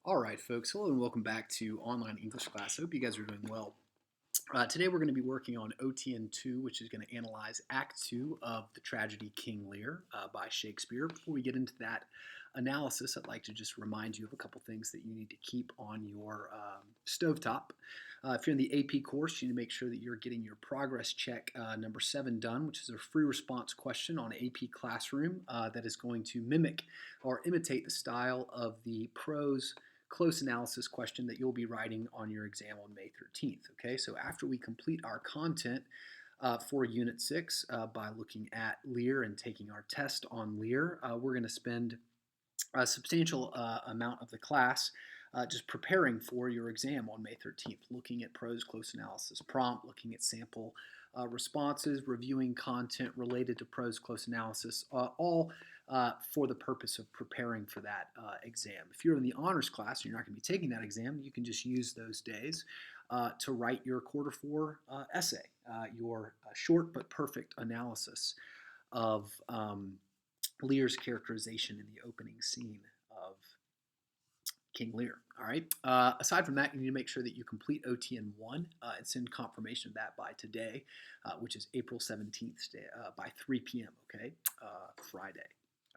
All right, folks. Hello and welcome back to online English class. I hope you guys are doing well. Today we're going to be working on OTN 2, which is going to analyze Act 2 of the tragedy King Lear by Shakespeare. Before we get into that analysis, I'd like to just remind you of a couple things that you need to keep on your stovetop. If you're in the AP course, you need to make sure that you're getting your progress check number 7 done, which is a free response question on AP Classroom that is going to mimic or imitate the style of the prose close analysis question that you'll be writing on your exam on May 13th. Okay, so after we complete our content for Unit 6 by looking at Lear and taking our test on Lear, we're going to spend a substantial amount of the class just preparing for your exam on May 13th, looking at prose close analysis prompt, looking at sample responses, reviewing content related to prose close analysis, all for the purpose of preparing for that exam. If you're in the honors class and you're not going to be taking that exam, you can just use those days to write your quarter 4 essay, your short but perfect analysis of Lear's characterization in the opening scene of King Lear. All right. Aside from that, you need to make sure that you complete OTN 1 and send confirmation of that by today, which is April 17th by 3 p.m., okay, Friday.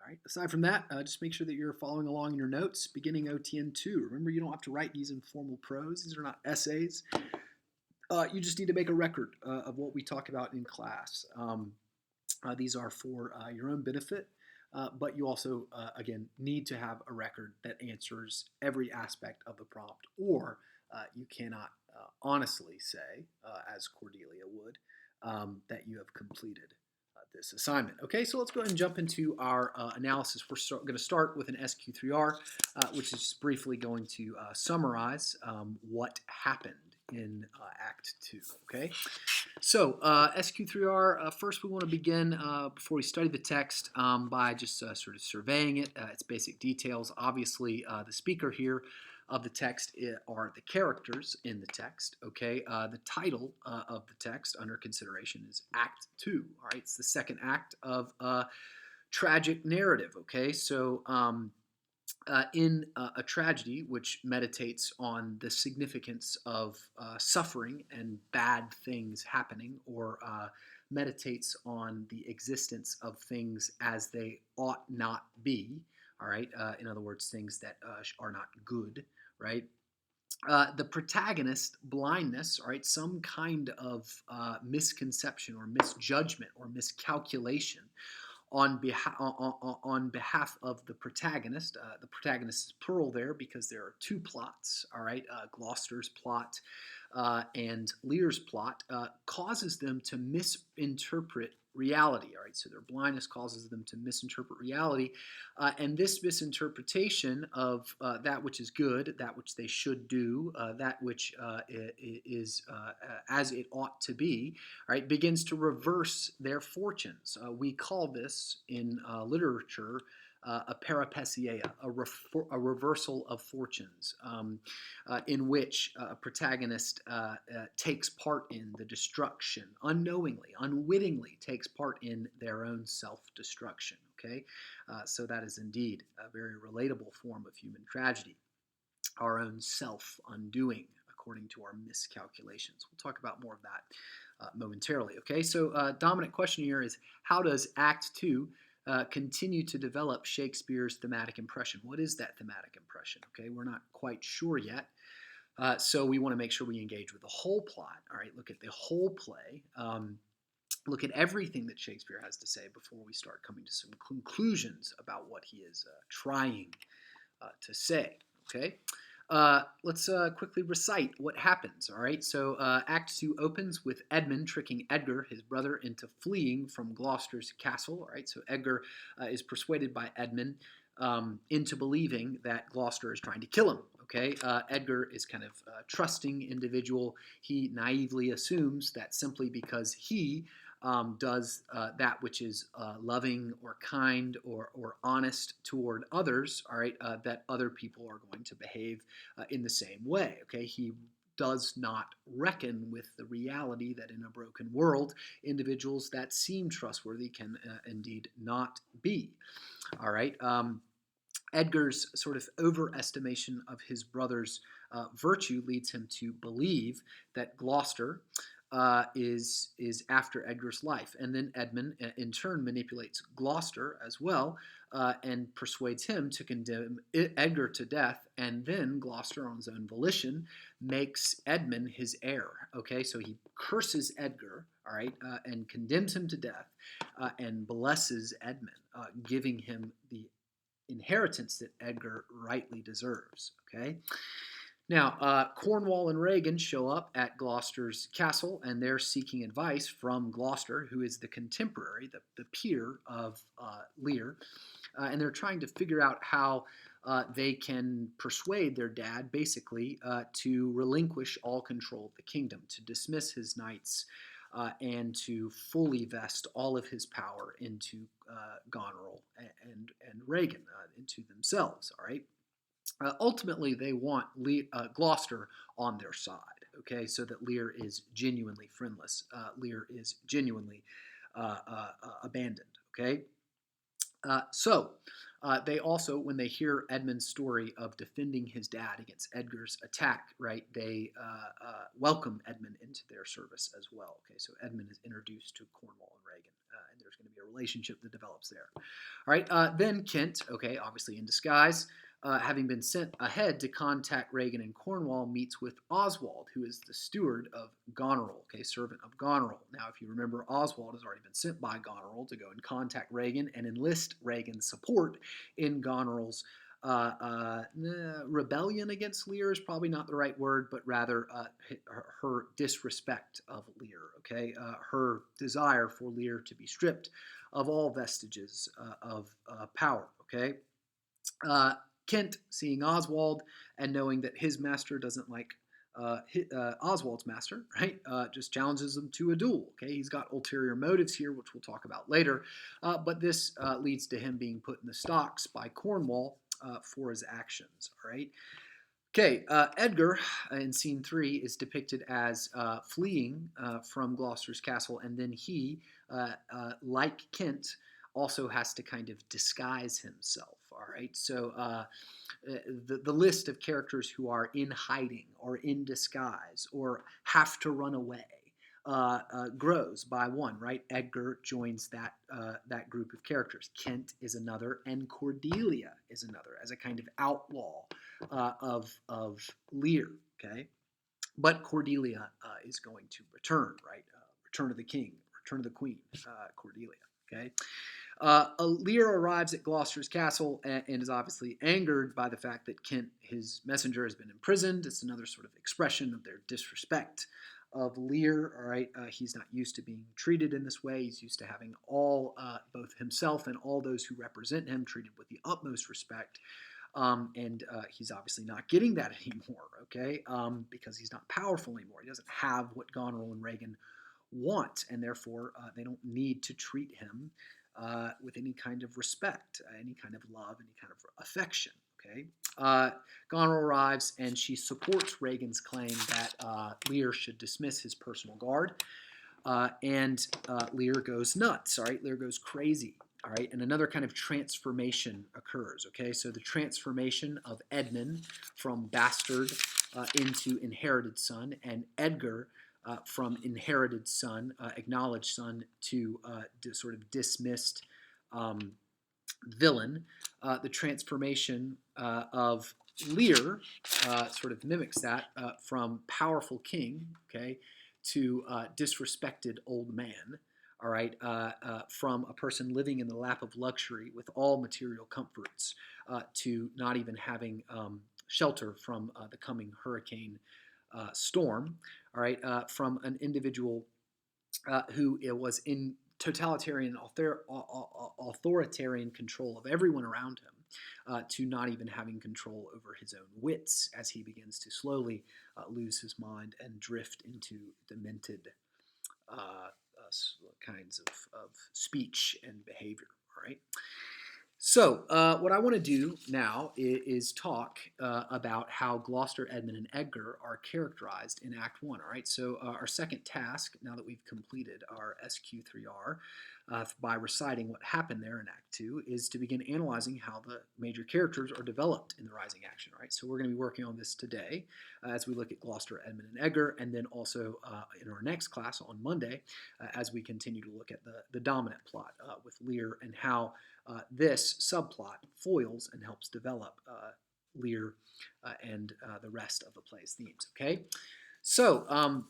All right. Aside from that, just make sure that you're following along in your notes, beginning OTN 2. Remember, you don't have to write these in formal prose. These are not essays. You just need to make a record of what we talk about in class. These are for your own benefit. But you also, again, need to have a record that answers every aspect of the prompt, or you cannot honestly say, as Cordelia would, that you have completed this assignment. Okay, so let's go ahead and jump into our analysis. We're going to start with an SQ3R, which is just briefly going to summarize what happened in Act 2, okay? So SQ3R, first we want to begin, before we study the text, by just sort of surveying it, its basic details. Obviously, the speaker here of the text are the characters in the text, okay? The title of the text under consideration is Act 2, all right? It's the second act of a tragic narrative, okay? So in a tragedy which meditates on the significance of suffering and bad things happening, or meditates on the existence of things as they ought not be, all right? In other words, things that are not good, right? The protagonist blindness, all right, some kind of misconception or misjudgment or miscalculation on behalf of the protagonist. The protagonist is plural there because there are two plots, all right? Gloucester's plot and Lear's plot causes them to misinterpret reality, all right? So their blindness causes them to misinterpret reality, and this misinterpretation of that which is good, that which they should do, that which is as it ought to be, all right, begins to reverse their fortunes. We call this in literature a peripeteia, a reversal of fortunes, in which a protagonist takes part in the destruction, unknowingly, unwittingly takes part in their own self-destruction, okay? So that is indeed a very relatable form of human tragedy, our own self-undoing according to our miscalculations. We'll talk about more of that momentarily, okay? So dominant question here is, how does Act 2 continue to develop Shakespeare's thematic impression? What is that thematic impression? Okay, we're not quite sure yet. So we want to make sure we engage with the whole plot. All right, look at the whole play. Look at everything that Shakespeare has to say before we start coming to some conclusions about what he is trying to say. Okay. Let's quickly recite what happens, all right? So Act 2 opens with Edmund tricking Edgar, his brother, into fleeing from Gloucester's castle, all right? So Edgar is persuaded by Edmund into believing that Gloucester is trying to kill him, okay? Edgar is kind of a trusting individual. He naively assumes that simply because he does that which is loving or kind or honest toward others, all right, that other people are going to behave in the same way, okay? He does not reckon with the reality that in a broken world, individuals that seem trustworthy can indeed not be, all right? Edgar's sort of overestimation of his brother's virtue leads him to believe that Gloucester is after Edgar's life, and then Edmund, in turn, manipulates Gloucester as well, and persuades him to condemn Edgar to death, and then Gloucester, on his own volition, makes Edmund his heir. Okay, so he curses Edgar, all right, and condemns him to death, and blesses Edmund, giving him the inheritance that Edgar rightly deserves. Okay. Now, Cornwall and Regan show up at Gloucester's castle, and they're seeking advice from Gloucester, who is the contemporary, the peer of Lear, and they're trying to figure out how they can persuade their dad, basically, to relinquish all control of the kingdom, to dismiss his knights, and to fully vest all of his power into Goneril and Regan, into themselves. All right. Ultimately, they want Gloucester on their side, okay, so that Lear is genuinely friendless. Lear is genuinely abandoned, okay? They also, when they hear Edmund's story of defending his dad against Edgar's attack, right, they welcome Edmund into their service as well, okay? So Edmund is introduced to Cornwall and Regan, and there's going to be a relationship that develops there. All right, then Kent, okay, obviously in disguise, having been sent ahead to contact Regan and Cornwall, meets with Oswald, who is the steward of Goneril, okay, servant of Goneril. Now, if you remember, Oswald has already been sent by Goneril to go and contact Regan and enlist Regan's support in Goneril's rebellion against Lear is probably not the right word, but rather her disrespect of Lear, okay, her desire for Lear to be stripped of all vestiges of power, okay. Kent, seeing Oswald and knowing that his master doesn't like Oswald's master, right, just challenges him to a duel. Okay, he's got ulterior motives here, which we'll talk about later, but this leads to him being put in the stocks by Cornwall for his actions. All right. Okay, Edgar in scene 3 is depicted as fleeing from Gloucester's castle, and then he, like Kent, also has to kind of disguise himself. All right, so the list of characters who are in hiding or in disguise or have to run away grows by one. Right, Edgar joins that group of characters. Kent is another, and Cordelia is another, as a kind of outlaw of Lear. Okay, but Cordelia is going to return. Right, return of the king, return of the queen. Cordelia. Okay. Lear arrives at Gloucester's castle and is obviously angered by the fact that Kent, his messenger, has been imprisoned. It's another sort of expression of their disrespect of Lear. All right, he's not used to being treated in this way. He's used to having all, both himself and all those who represent him, treated with the utmost respect. And he's obviously not getting that anymore, okay, because he's not powerful anymore. He doesn't have what Goneril and Regan want, and therefore they don't need to treat him with any kind of respect, any kind of love, any kind of affection. Okay, Goneril arrives and she supports Regan's claim that Lear should dismiss his personal guard, and Lear goes nuts. All right, Lear goes crazy. All right, and another kind of transformation occurs. Okay, so the transformation of Edmund from bastard into inherited son, and Edgar from inherited son, acknowledged son, to sort of dismissed villain. The transformation of Lear sort of mimics that from powerful king, okay, to disrespected old man. All right, from a person living in the lap of luxury with all material comforts to not even having shelter from the coming hurricane storm. All right, from an individual who was in totalitarian, authoritarian control of everyone around him, to not even having control over his own wits as he begins to slowly lose his mind and drift into demented kinds of speech and behavior. All right. So, what I want to do now is talk about how Gloucester, Edmund, and Edgar are characterized in Act 1. All right, so our second task, now that we've completed our SQ3R, by reciting what happened there in Act 2, is to begin analyzing how the major characters are developed in the rising action. Right, so we're going to be working on this today as we look at Gloucester, Edmund, and Edgar, and then also in our next class on Monday as we continue to look at the dominant plot with Lear and how this subplot foils and helps develop Lear and the rest of the play's themes. Okay, so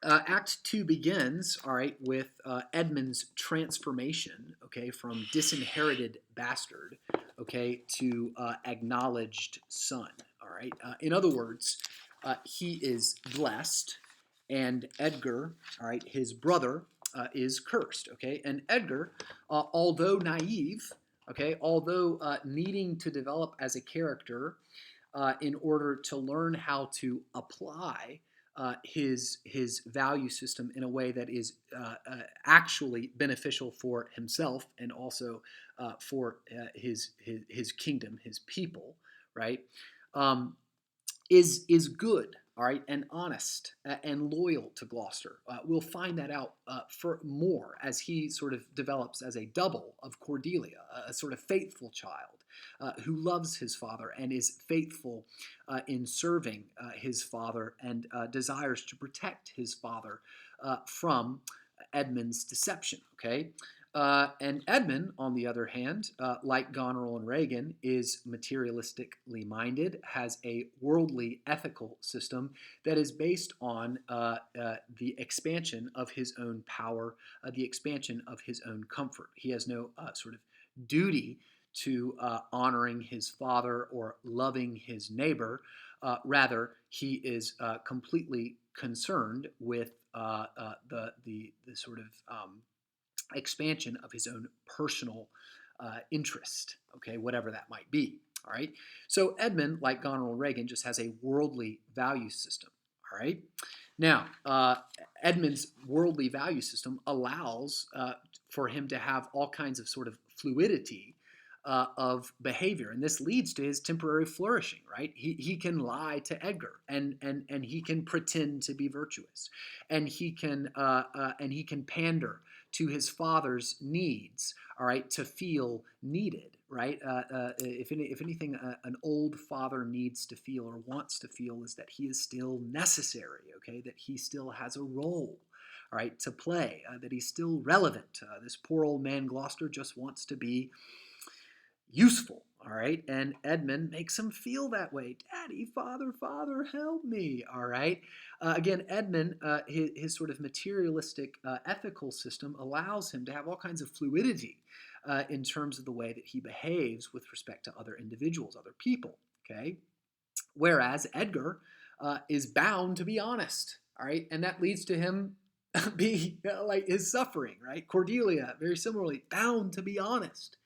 Act 2 begins, all right, with Edmund's transformation, okay, from disinherited bastard, okay, to acknowledged son, all right. In other words, he is blessed, and Edgar, all right, his brother, is cursed, okay. And Edgar, although naive, okay, although needing to develop as a character in order to learn how to apply his value system in a way that is actually beneficial for himself and also for his kingdom, his people, right? Is good, all right, and honest and loyal to Gloucester. We'll find that out for more as he sort of develops as a double of Cordelia, a sort of faithful child who loves his father and is faithful in serving his father and desires to protect his father from Edmund's deception, okay? And Edmund, on the other hand, like Goneril and Reagan, is materialistically minded, has a worldly ethical system that is based on the expansion of his own power, the expansion of his own comfort. He has no sort of duty to honoring his father or loving his neighbor. Rather, he is completely concerned with the sort of expansion of his own personal interest, okay, whatever that might be, all right? So Edmund, like Goneril and Reagan, just has a worldly value system, all right? Now, Edmund's worldly value system allows for him to have all kinds of sort of fluidity of behavior, and this leads to his temporary flourishing, right? He can lie to Edgar, and he can pretend to be virtuous, and he can pander to his father's needs, all right, to feel needed, right? If anything, an old father needs to feel or wants to feel is that he is still necessary, okay, that he still has a role, all right, to play, that he's still relevant. This poor old man Gloucester just wants to be useful, all right? And Edmund makes him feel that way. Daddy, father, father, help me, all right? Again, Edmund, his sort of materialistic ethical system allows him to have all kinds of fluidity in terms of the way that he behaves with respect to other individuals, other people, okay? Whereas Edgar is bound to be honest, all right? And that leads to him be like his suffering, right? Cordelia, very similarly, bound to be honest,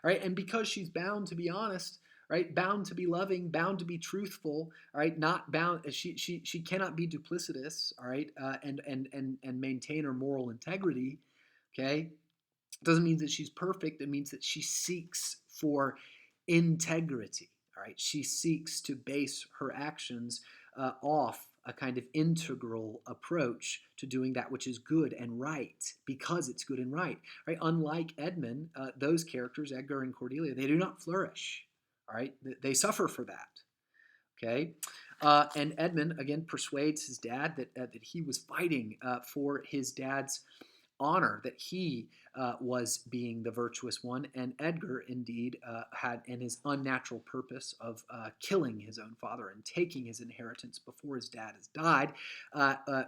right? And because she's bound to be honest, right, bound to be loving, bound to be truthful, all right, not bound, she cannot be duplicitous, all right, and maintain her moral integrity, okay? It doesn't mean that she's perfect. It means that she seeks for integrity, all right? She seeks to base her actions off a kind of integral approach to doing that which is good and right because it's good and right, right? Unlike Edmund, those characters, Edgar and Cordelia, they do not flourish, all right? They suffer for that, okay? And Edmund, again, persuades his dad that he was fighting for his dad's honor, that he was being the virtuous one, and Edgar indeed had in his unnatural purpose of killing his own father and taking his inheritance before his dad has died,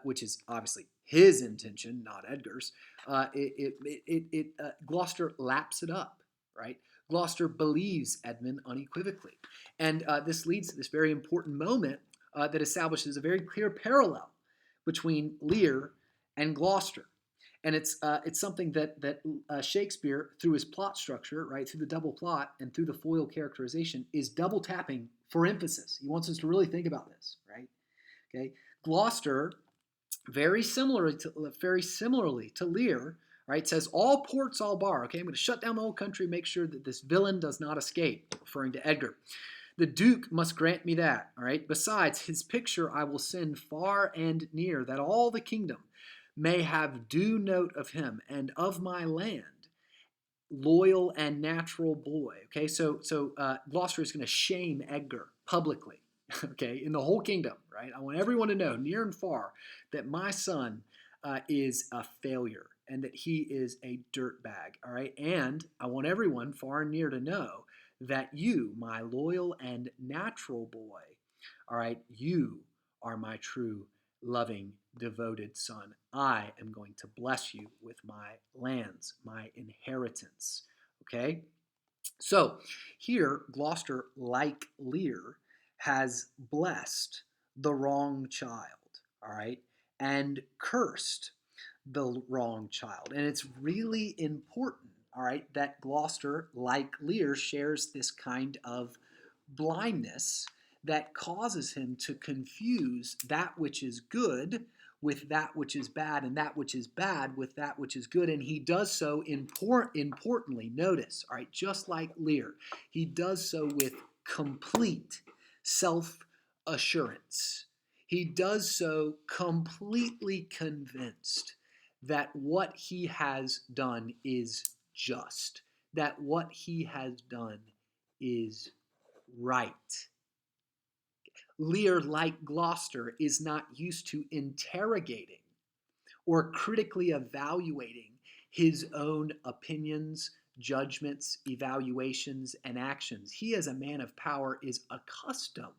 which is obviously his intention, not Edgar's. Gloucester laps it up, right? Gloucester believes Edmund unequivocally, and this leads to this very important moment that establishes a very clear parallel between Lear and Gloucester. And it's something that Shakespeare, through his plot structure, right, through the double plot and through the foil characterization, is double tapping for emphasis. He wants us to really think about this, right? Okay, Gloucester, very similarly to Lear, right? Says, all ports I'll bar. Okay, I'm going to shut down the whole country, make sure that this villain does not escape, referring to Edgar. The Duke must grant me that, all right? Besides, his picture I will send far and near, that all the kingdom may have due note of him and of my land, loyal and natural boy. Okay, so Gloucester is going to shame Edgar publicly. Okay, in the whole kingdom, right? I want everyone to know, near and far, that my son is a failure and that he is a dirtbag. All right, and I want everyone far and near to know that you, my loyal and natural boy, all right, you are my true, loving, devoted son. I am going to bless you with my lands, my inheritance. Okay? So here, Gloucester, like Lear, has blessed the wrong child, all right, and cursed the wrong child. And it's really important, all right, that Gloucester, like Lear, shares this kind of blindness that causes him to confuse that which is good with that which is bad, and that which is bad with that which is good. And he does so importantly, notice, all right, just like Lear, he does so with complete self assurance. He does so completely convinced that what he has done is just, that what he has done is right. Lear, like Gloucester, is not used to interrogating or critically evaluating his own opinions, judgments, evaluations, and actions. He, as a man of power, is accustomed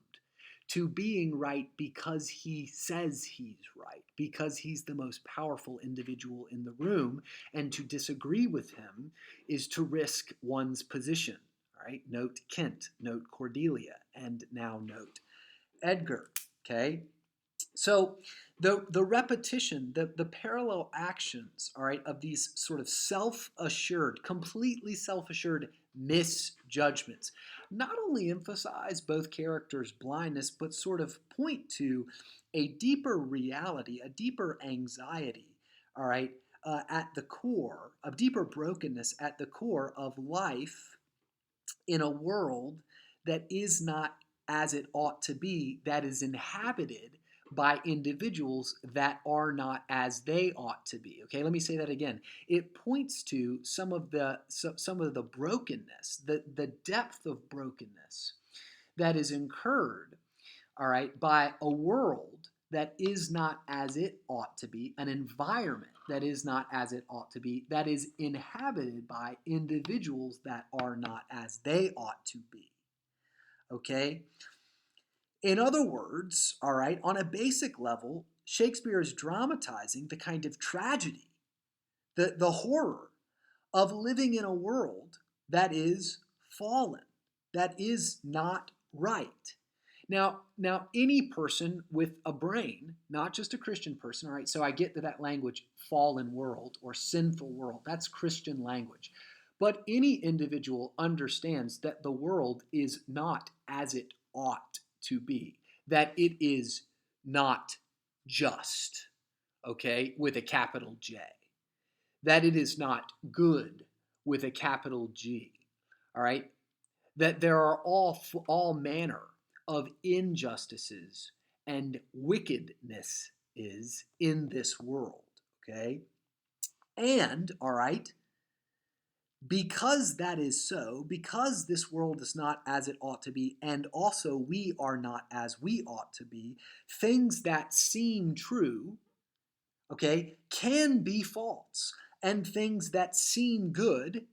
to being right because he says he's right, because he's the most powerful individual in the room, and to disagree with him is to risk one's position. All right, note Kent, note Cordelia, and now note Edgar. Okay, so the repetition, the parallel actions, all right, of these sort of self-assured, completely self-assured misjudgments, not only emphasize both characters' blindness, but sort of point to a deeper reality, a deeper anxiety, all right, at the core, a deeper brokenness at the core of life in a world that is not as it ought to be, that is inhabited by individuals that are not as they ought to be. Okay, let me say that again. It points to some of the brokenness, the depth of brokenness that is incurred, all right, by a world that is not as it ought to be, an environment that is not as it ought to be, that is inhabited by individuals that are not as they ought to be. Okay? In other words, all right, on a basic level, Shakespeare is dramatizing the kind of tragedy, the horror of living in a world that is fallen, that is not right. Now, any person with a brain, not just a Christian person, all right, so I get that language, fallen world or sinful world, that's Christian language. But any individual understands that the world is not as it ought to be, that it is not just, okay, with a capital J, that it is not good with a capital G, all right, that there are all manner of injustices and wickedness is in this world, okay? And, all right, because that is so, because this world is not as it ought to be, and also we are not as we ought to be, things that seem true, okay, can be false, and things that seem good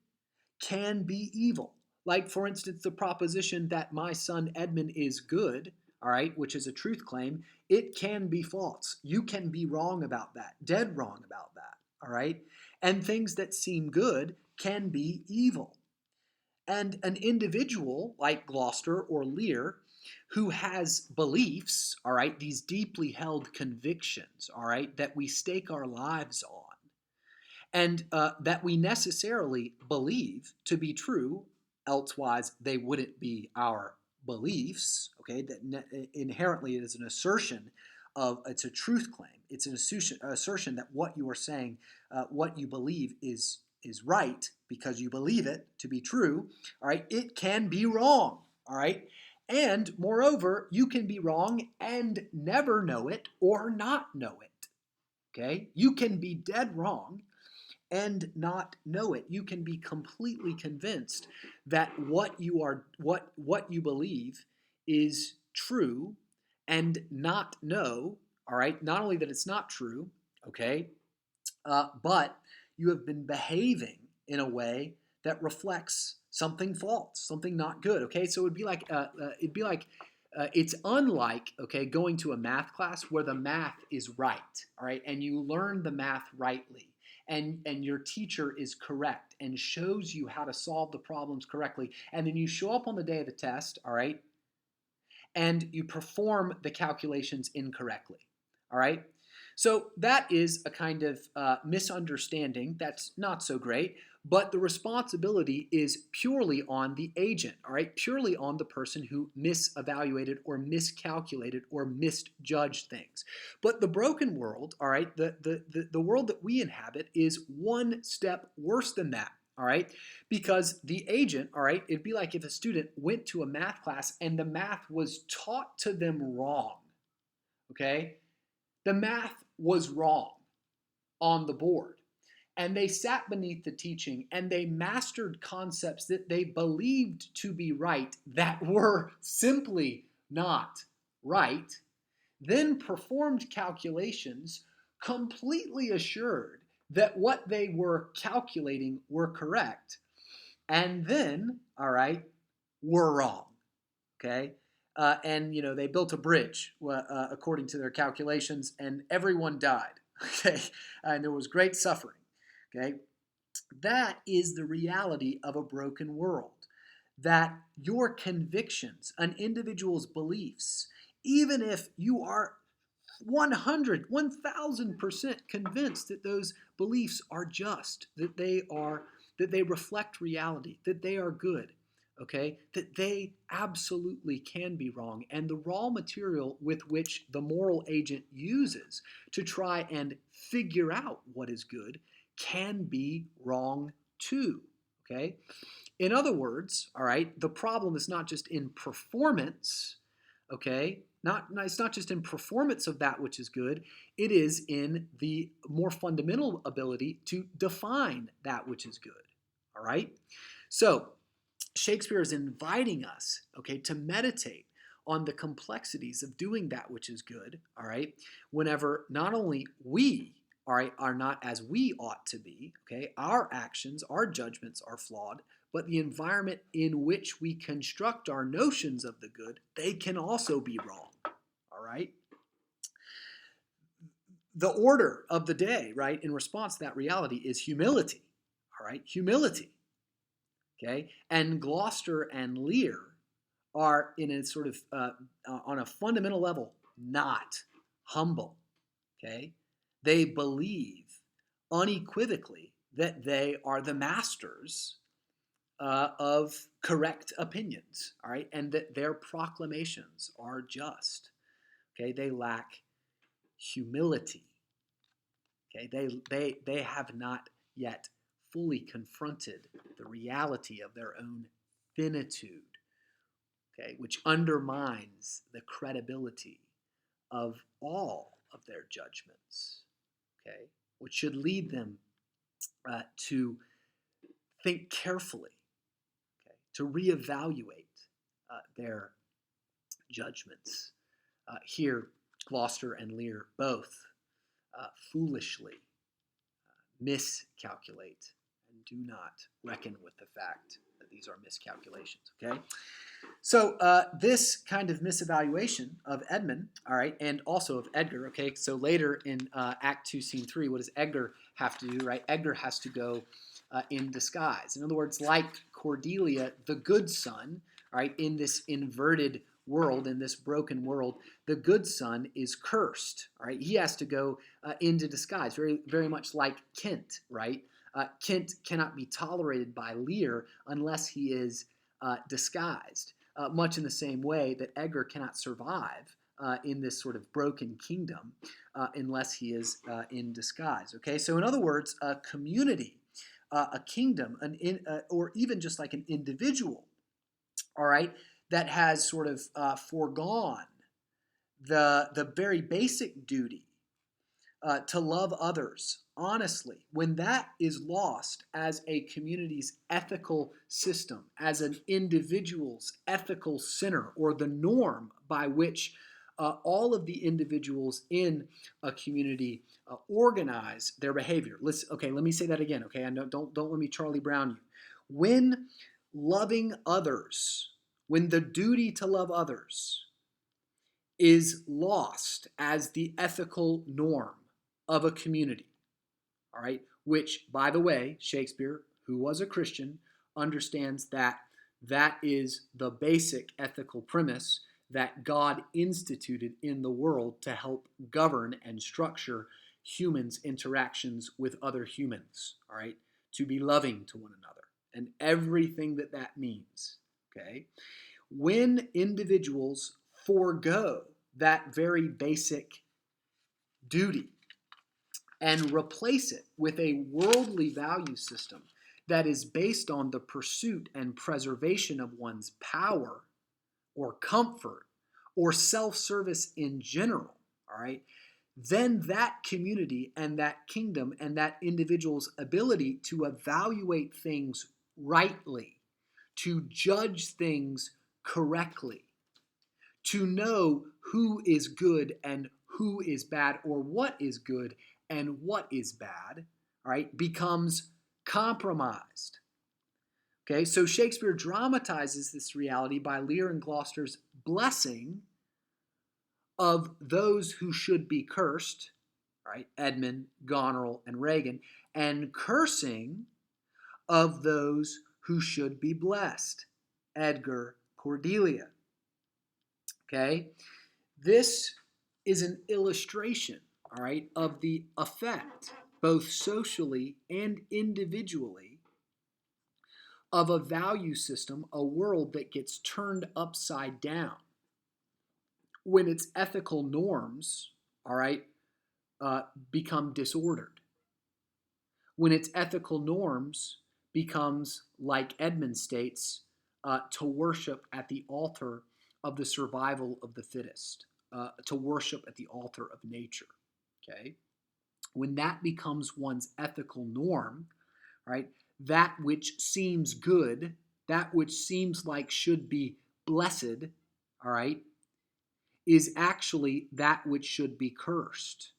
can be evil. Like, for instance, the proposition that my son Edmund is good, all right, which is a truth claim, it can be false. You can be wrong about that, dead wrong about that, all right? And things that seem good can be evil. And an individual like Gloucester or Lear who has beliefs, all right, these deeply held convictions, all right, that we stake our lives on, and that we necessarily believe to be true, elsewise they wouldn't be our beliefs, okay, that inherently it is an assertion it's a truth claim. It's an assertion that what you are saying, what you believe is right because you believe it to be true. All right, it can be wrong. All right, and moreover, you can be wrong and never know it or not know it. Okay, you can be dead wrong and not know it. You can be completely convinced that what you believe is true and not know, all right, not only that it's not true, okay, but you have been behaving in a way that reflects something false, something not good. Okay, so it's unlike, okay, going to a math class where the math is right, all right, and you learn the math rightly, and your teacher is correct and shows you how to solve the problems correctly, and then you show up on the day of the test, all right, and you perform the calculations incorrectly, all right. So that is a kind of misunderstanding that's not so great, but the responsibility is purely on the agent, all right? Purely on the person who misevaluated or miscalculated or misjudged things. But the broken world, all right, the world that we inhabit is one step worse than that. All right, because the agent, all right, it'd be like if a student went to a math class and the math was taught to them wrong, okay? The math was wrong on the board. And they sat beneath the teaching and they mastered concepts that they believed to be right that were simply not right, then performed calculations completely assured that what they were calculating were correct, and then, all right, were wrong. Okay, and they built a bridge according to their calculations, and everyone died. Okay, and there was great suffering. Okay, that is the reality of a broken world. That your convictions, an individual's beliefs, even if you are 100, 1000% convinced that those beliefs are just, that they reflect reality, that they are good, okay, that they absolutely can be wrong. And the raw material with which the moral agent uses to try and figure out what is good can be wrong too, okay? In other words, all right, the problem is not just in performance, okay? It's not just in performance of that which is good, it is in the more fundamental ability to define that which is good, all right? So Shakespeare is inviting us, okay, to meditate on the complexities of doing that which is good, all right, whenever not only we are not as we ought to be, okay, our actions, our judgments are flawed, but the environment in which we construct our notions of the good, they can also be wrong, all right? The order of the day, right, in response to that reality is humility, all right? Humility, okay? And Gloucester and Lear are in a sort of, on a fundamental level, not humble, okay? They believe unequivocally that they are the masters of correct opinions, all right, and that their proclamations are just. Okay, they lack humility. Okay, they have not yet fully confronted the reality of their own finitude. Okay, which undermines the credibility of all of their judgments. Okay, which should lead them to think carefully, to reevaluate their judgments. Here, Gloucester and Lear both foolishly miscalculate and do not reckon with the fact that these are miscalculations. Okay, so this kind of misevaluation of Edmund, all right, and also of Edgar. Okay, so later in Act 2, Scene 3, what does Edgar have to do? Right, Edgar has to go in disguise. In other words, like Cordelia, the good son, all right, in this inverted world, in this broken world, the good son is cursed. All right, he has to go into disguise, very, very much like Kent. Right, Kent cannot be tolerated by Lear unless he is disguised. Much in the same way that Edgar cannot survive in this sort of broken kingdom unless he is in disguise. Okay, so in other words, a community, a kingdom, or even just like an individual, all right, that has sort of foregone the very basic duty to love others honestly, when that is lost as a community's ethical system, as an individual's ethical center, or the norm by which all of the individuals in a community organize their behavior. Okay, let me say that again. Okay, don't let me Charlie Brown you. When loving others, when the duty to love others is lost as the ethical norm of a community, all right, which, by the way, Shakespeare, who was a Christian, understands that that is the basic ethical premise that God instituted in the world to help govern and structure humans' interactions with other humans, all right, to be loving to one another and everything that that means, okay? When individuals forego that very basic duty and replace it with a worldly value system that is based on the pursuit and preservation of one's power or comfort or self-service in general, all right, then that community and that kingdom and that individual's ability to evaluate things rightly, to judge things correctly, to know who is good and who is bad, or what is good and what is bad, all right, becomes compromised. Okay, so Shakespeare dramatizes this reality by Lear and Gloucester's blessing of those who should be cursed, right, Edmund, Goneril, and Regan, and cursing of those who should be blessed, Edgar, Cordelia. Okay, this is an illustration, all right, of the effect, both socially and individually, of a value system, a world that gets turned upside down when its ethical norms, all right, become disordered. When its ethical norms becomes, like Edmund states, to worship at the altar of the survival of the fittest, to worship at the altar of nature. Okay, when that becomes one's ethical norm, right, that which seems good, that which seems like should be blessed, all right, is actually that which should be cursed.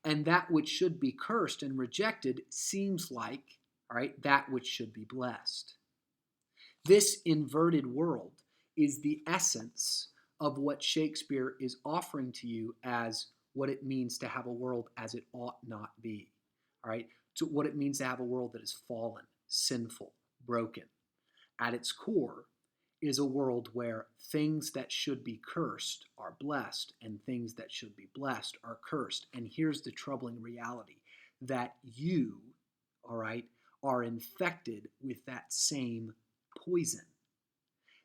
And that which should be cursed and rejected seems like, all right, that which should be blessed. This inverted world is the essence of what Shakespeare is offering to you as what it means to have a world as it ought not be. All right, to what it means to have a world that is fallen, sinful, broken. At its core is a world where things that should be cursed are blessed and things that should be blessed are cursed. And here's the troubling reality, that you, all right, are infected with that same poison.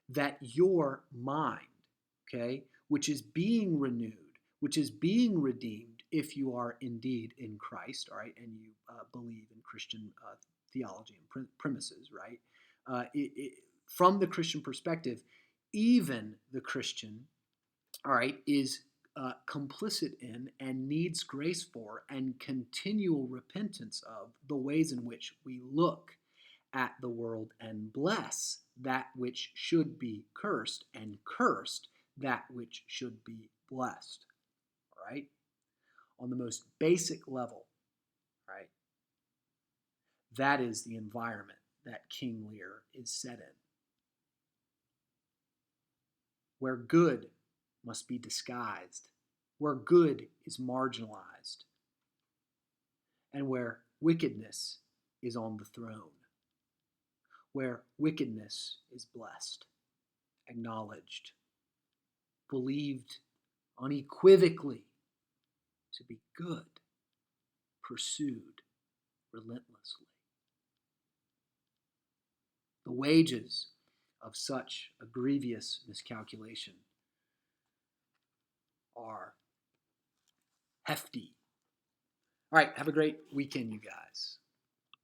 That your mind, okay, which is being renewed, which is being redeemed if you are indeed in Christ, all right, and you believe in Christian theology and premises, right? From the Christian perspective, even the Christian, all right, is complicit in and needs grace for and continual repentance of the ways in which we look at the world and bless that which should be cursed and cursed that which should be blessed. All right? On the most basic level, right? That is the environment that King Lear is set in, where good must be disguised, where good is marginalized, and where wickedness is on the throne, where wickedness is blessed, acknowledged, believed unequivocally to be good, pursued relentlessly. The wages of such a grievous miscalculation are hefty. All right, have a great weekend, you guys.